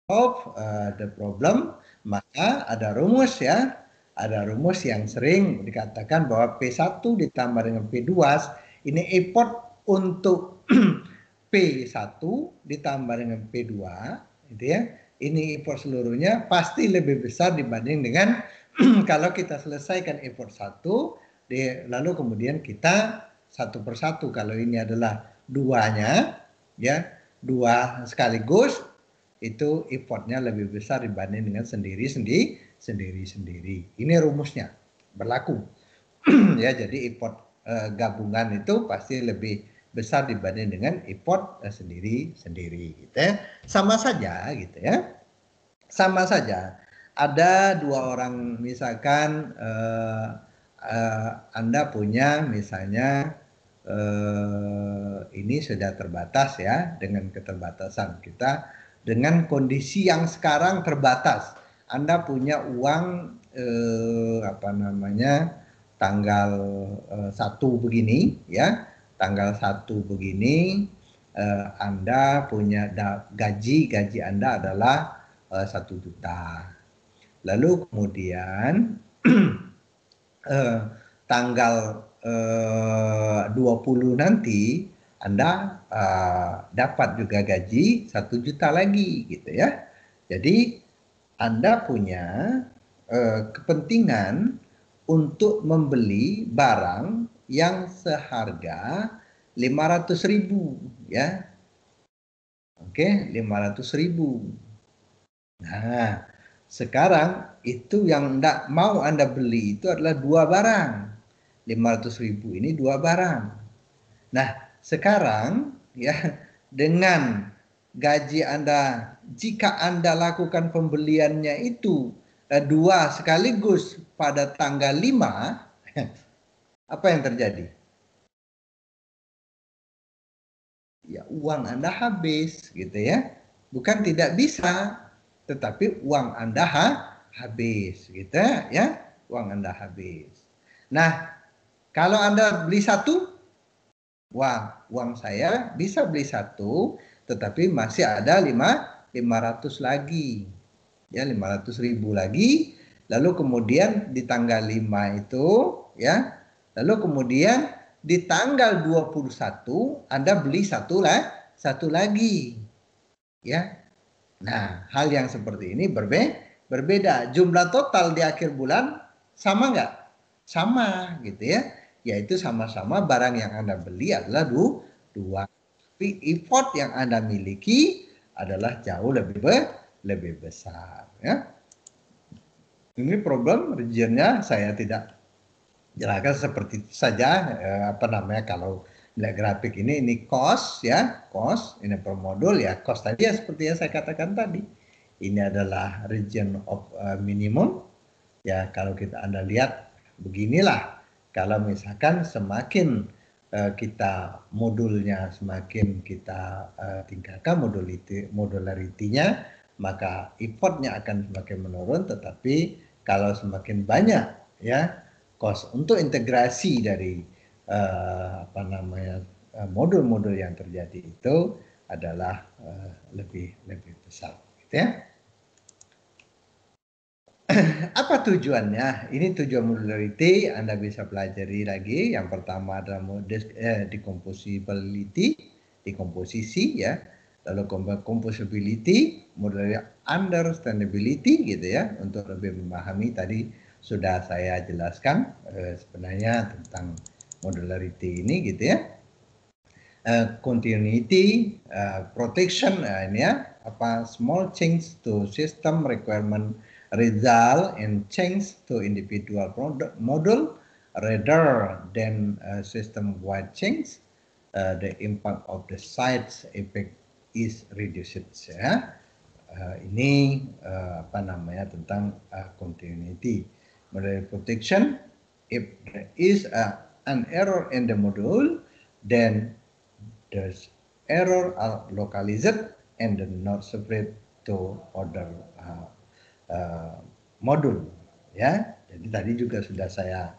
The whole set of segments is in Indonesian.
the problem, maka ada rumus ya. Ada rumus yang sering dikatakan bahwa P1 ditambah dengan P2 ini effort untuk P1 ditambah dengan P2 gitu ya. Ini effort seluruhnya pasti lebih besar dibanding dengan kalau kita selesaikan effort 1 lalu kemudian kita satu persatu. Kalau ini adalah duanya ya, dua sekaligus itu effortnya lebih besar dibanding dengan sendiri-sendiri. Ini rumusnya berlaku ya. Jadi effort gabungan itu pasti lebih besar dibanding dengan effort sendiri-sendiri gitu ya. Sama saja gitu ya. Sama saja. Ada dua orang misalkan Anda punya misalnya ini sudah terbatas ya, dengan keterbatasan kita, dengan kondisi yang sekarang terbatas. Anda punya uang apa namanya tanggal 1 begini ya, tanggal 1 begini Anda punya gaji Anda adalah 1 juta. Lalu kemudian tanggal 20 nanti Anda dapat juga gaji 1 juta lagi gitu ya. Jadi Anda punya kepentingan untuk membeli barang yang seharga 500.000 ya. Oke, 500.000. Nah, sekarang itu yang tidak mau Anda beli itu adalah dua barang. 500.000 ini dua barang. Nah, sekarang ya dengan gaji Anda, jika Anda lakukan pembeliannya itu dua sekaligus pada tanggal 5, apa yang terjadi? Ya, uang Anda habis gitu ya. Bukan tidak bisa, tetapi uang Anda habis gitu ya. Uang Anda habis. Nah, kalau Anda beli satu, wah, uang saya bisa beli satu, tetapi masih ada 500 lagi. Ya, 500.000 lagi. Lalu kemudian di tanggal 5 itu, ya. Lalu kemudian di tanggal 21 Anda beli satu lagi. Ya. Nah, hal yang seperti ini berbeda. Jumlah total di akhir bulan sama nggak? Sama gitu ya. Yaitu sama-sama barang yang Anda beli adalah dua. Tapi effort yang Anda miliki adalah jauh lebih besar ya. Ini problem regionnya saya tidak jelaskan seperti itu saja apa namanya kalau melihat grafik ini cost ya, cost ini per modul ya, cost tadi ya seperti yang saya katakan tadi. Ini adalah region of minimum ya. Kalau Anda lihat beginilah, kalau misalkan semakin kita modulnya semakin kita tingkatkan modularity-nya, maka effortnya akan semakin menurun. Tetapi kalau semakin banyak ya cost untuk integrasi dari apa namanya modul-modul yang terjadi itu adalah lebih besar gitu ya. Apa tujuannya? Ini tujuan modularity Anda bisa pelajari lagi. Yang pertama adalah decomposability, dekomposisi ya. Lalu composability, modularity understandability gitu ya. Untuk lebih memahami tadi sudah saya jelaskan sebenarnya tentang modularity ini gitu ya. Continuity, protection ini ya, apa small change to system requirement result in change to individual model rather than system-wide change. The impact of the size effect is reduced ya. Ini apa namanya tentang continuity. Model protection, if there is an error in the module, then the error are localized and not spread to other modul ya. Jadi tadi juga sudah saya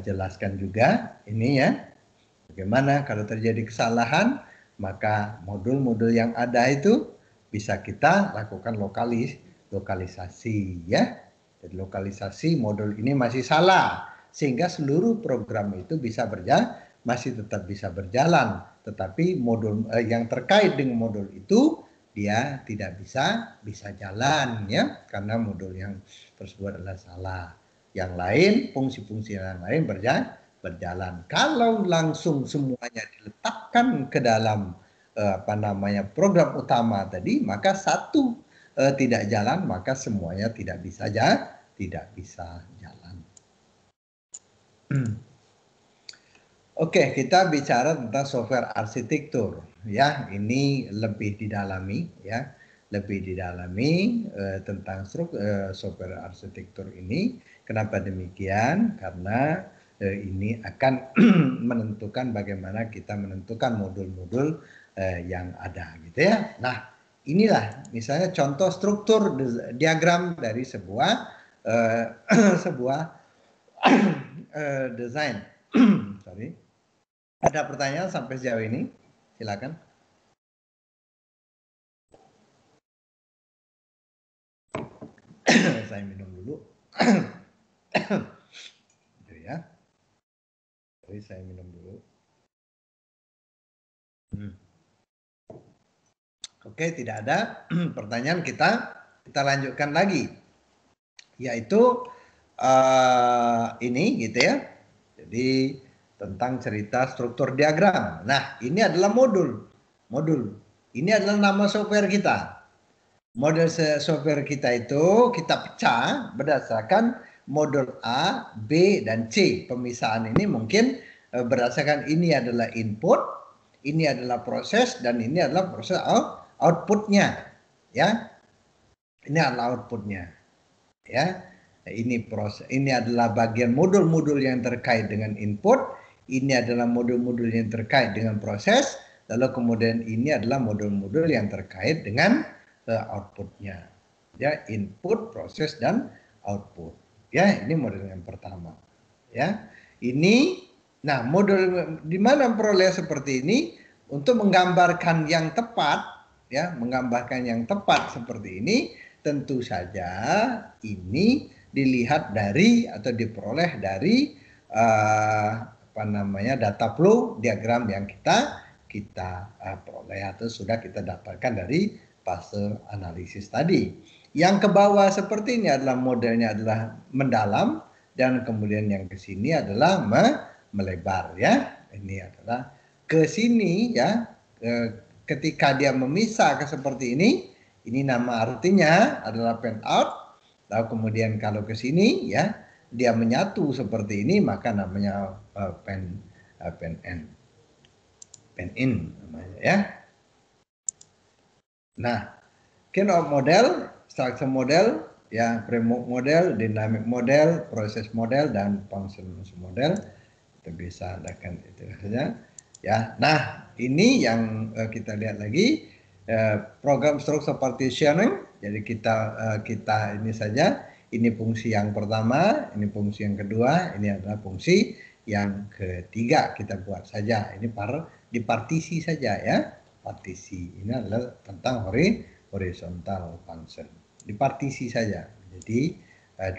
jelaskan juga ini ya. Bagaimana kalau terjadi kesalahan, maka modul-modul yang ada itu bisa kita lakukan lokalisasi ya. Jadi lokalisasi modul ini masih salah sehingga seluruh program itu bisa masih tetap bisa berjalan, tetapi modul yang terkait dengan modul itu dia tidak bisa jalan ya, karena modul yang tersebut adalah salah. Yang lain, fungsi-fungsi yang lain berjalan. Kalau langsung semuanya diletakkan ke dalam program utama tadi, maka satu tidak jalan, maka semuanya tidak bisa jalan. Oke, kita bicara tentang software arsitektur ya. Ini lebih didalami ya, tentang software arsitektur ini. Kenapa demikian? Karena ini akan menentukan bagaimana kita menentukan modul-modul yang ada gitu ya. Nah, inilah misalnya contoh struktur diagram dari sebuah desain. Sorry. Ada pertanyaan sampai sejauh ini? Silakan. Saya minum dulu. Itu ya. Jadi saya minum dulu. Oke, tidak ada pertanyaan, kita lanjutkan lagi. Yaitu ini gitu ya. Jadi tentang cerita struktur diagram. Nah, ini adalah modul. Ini adalah nama software kita. Model software kita itu kita pecah berdasarkan modul A, B, dan C. Pemisahan ini mungkin berdasarkan ini adalah input, ini adalah proses, dan ini adalah proses outputnya. Ya, ini adalah outputnya. Ya, ini adalah bagian modul-modul yang terkait dengan input, ini adalah modul-modul yang terkait dengan proses, lalu kemudian ini adalah modul-modul yang terkait dengan outputnya. Ya, input, proses, dan output. Ya, ini modul yang pertama. Ya, ini, nah modul di mana peroleh seperti ini untuk menggambarkan yang tepat, ya, menggambarkan yang tepat seperti ini. Tentu saja ini dilihat dari atau diperoleh dari data flow diagram yang kita peroleh atau sudah kita dapatkan dari fase analisis tadi. Yang ke bawah seperti ini adalah modelnya adalah mendalam, dan kemudian yang ke sini adalah melebar ya. Ini adalah ke sini ya. Ketika dia memisah ke seperti ini nama artinya adalah pan out. Lalu kemudian kalau ke sini ya dia menyatu seperti ini, maka namanya pan in namanya ya. Nah, kind of model, structure model, ya, framework model, dynamic model, proses model, dan function model. Kita bisa adakan itu saja. Ya, nah ini yang kita lihat lagi. Program structure partitioning. Jadi kita ini saja. Ini fungsi yang pertama, ini fungsi yang kedua, ini adalah fungsi yang ketiga. Kita buat saja. Ini dipartisi saja ya. Partisi. Ini adalah tentang horizontal function. Dipartisi saja. Jadi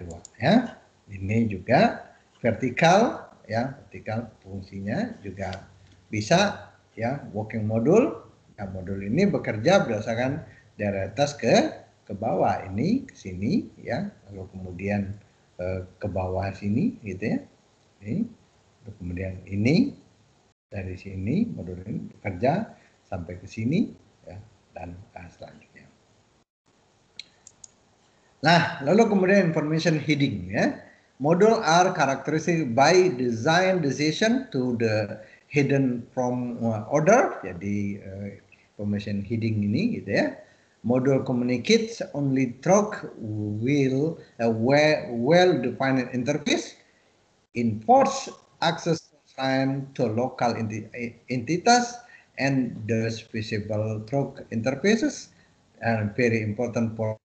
dua ya. Ini juga vertikal ya. Vertikal fungsinya juga bisa ya, working module. Nah, modul ini bekerja berdasarkan dari atas ke bawah, ini ke sini ya, lalu kemudian ke bawah sini gitu ya. Ini kemudian ini dari sini modul ini bekerja sampai ke sini ya, dan selanjutnya. Nah, lalu kemudian information heading ya. Module are characteristic by design decision to the hidden from order. Jadi information heading ini gitu ya. Module communicates only through well-defined interface, enforce access time to local entities, and those visible through interfaces, and very important for